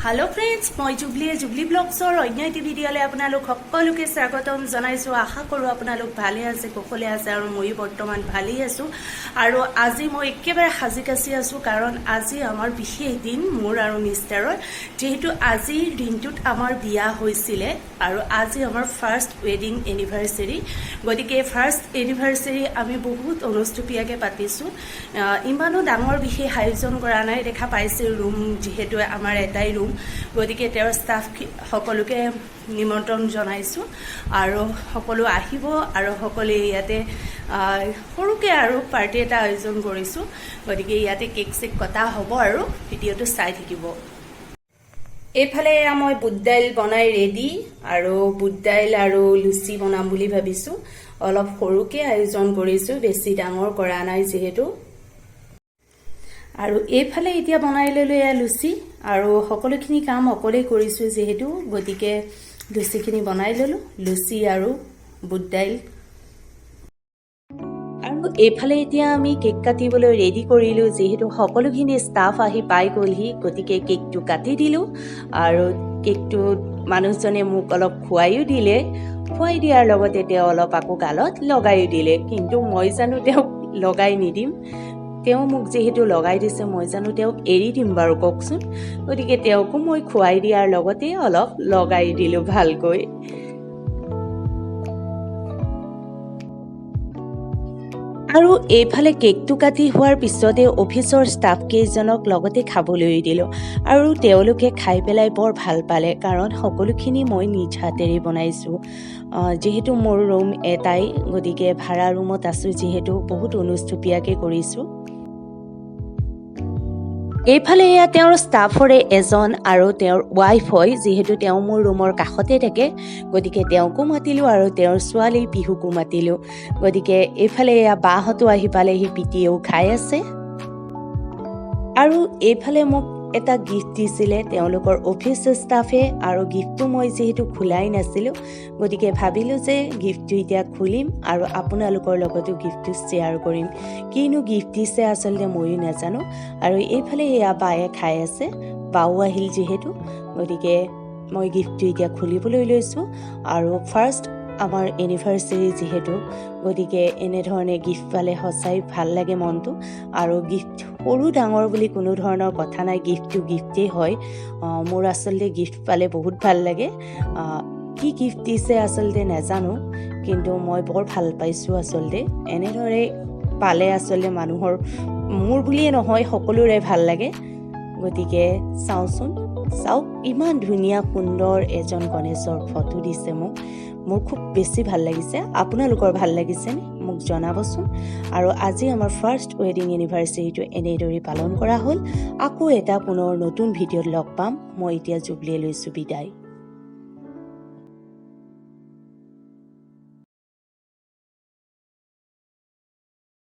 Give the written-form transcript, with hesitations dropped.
Hello friends मैं jubilee ब्लग्सर अन्य eighty भिडिओले आपनालोक सकलोके स्वागतम जनाइছো आशा करूँ आपनालोक भाले आछे कुशले आछे और मयো बर्तमान भालेই आছো और আজি मैं एकेबारे साजी काची आছো कारण আজি आमार विशेष दिन मोर और मिस्टारर जेहेतु आजिर दिनटुत आमार बिया होइसिले और আজি आमार फार्स्ट वेडिंग एनिभार्सारी गतिके फार्स्ट एनिभार्सारी आमी बहुत अनुष्टुपियाके पातिছো इमानो डाঙर विशेष आयोजन करा नाइ देखा पाइছে रूम जेहेतु आमार एटाई रूम गतिके तेर स्टाफ सकलोके निमंत्रण जनाइছো और सकलो आहिब और सकले इयाते सरुके और पार्टी एटा आयोजन करिছো गतिके इयाते केक सेक कटा हबो और भिडिओটো चाइ থাকিব एफाले मैं बुट दाइल बनाई रेडी और बुट दाइल और लुचि बनाम बुली भाबिছো अलप सरुके आयोजन करिছো बेसी डाঙर करा नाइ जेहेतु और एफाले इतिया बनाई ललो या लुचि और सकलोखिनि काम अकले करिছো जेहेतु गतिके लुचिखिनि बनाई ललो लुचि और बुट दाइल और एफाले इतिया आमी केक काटिबोलै रेडी करिलो जेहेतु सकलोखिनि स्टाफ आहि पाइ गलहि गतिके केकटु काटि दिलो और केकटु मानुहजने मुक अलप खुवाइयो दिले खुवाइ दियार लगते ते अलप आको गालत लगाइयो दिले किन्तु মই জানো তেও लगाइ निदिम तेও मुक जेहेतु लगाइ दिसे মই জানো তেও एरि दिम बारु ककसुन गतिके तेओको মই खुवाइ दियार लगते अलप लगाइ दिलो भालকৈ और एफाले केकटु काटि होवार पिछते अफिसर स्टाफ केइजनक लगते खाबोलै दिलो और तेओलोके खाइ पेलाइ बर भाल पाले कारण सकलोखिनि মই निज हातेरे बनाइছো जेहेतु मोर रूम एटाई गतिके भाड़ा रूमत आছো जेहेतु बहुत अनुष्टुपियाके करिছো एफाले या तेर स्टाफरे एजन और तेर वाइफ है जेहेतु तेव मोर रूमर काखते थाके गतिके तेवको मातिलो और तेर स्वाली पिहुको मातिलो गतिके एफाले या बाहतो आहि पालेहि पिटिएও खाइ আছে और एफाले मुक এটা গিফট দিছিলে তেওঁলোকৰ অফিস স্টাফে আৰু গিফটটো মই যেহেতু খোলাই নাছিলো গতিকে ভাবিলো যে গিফটটো এতিয়া খুলিম আৰু আপোনালোকৰ লগতো গিফটটো শেয়াৰ কৰিম কিনো গিফট দিছে আসলে মইও নাজানো আৰু এইফালে এয়া বায়ে খাই আছে বাও আহিল যেহেতু গতিকে মই গিফটটো এতিয়া খুলিবলৈ লৈছো আৰু ফাৰ্স্ট आमार एनिभार्सारी जेहेतु गतिके एने धरणे गिफ्ट पाले सचाई भाल लागे मनटो और गिफ्ट सरू डाঙर बुली कोनो धৰণৰ कथा नाइ गिफ्टटो गिफ्टे हय मोर आसलते गिफ्ट पाले बहुत भाल लागे की गिफ्ट दिसे आसलते नाजानो किन्तु मैं बर भाल पाइছো आसलते एने धरे पाले आसलते मानुहर मोर बुलिए নহয় सकलोरे भाल लागे गतिके चाওচোন চাওক इमान धुनिया सुंदर एजन गणेशर फटो दिसे মোক मोर खूब बेसी भाल लागिसे आपनालोकर भाल लागिसे मुक जनाबसुन और আজি आमार फार्स्ट वेडिंग एनिभार्सारीটো এনেদৰে পালন কৰা হল আকৌ এটা পুনৰ নতুন ভিডিঅ'ত লগ পাম মই এতিয়া জুবলিয়ে লৈছো বিদায়।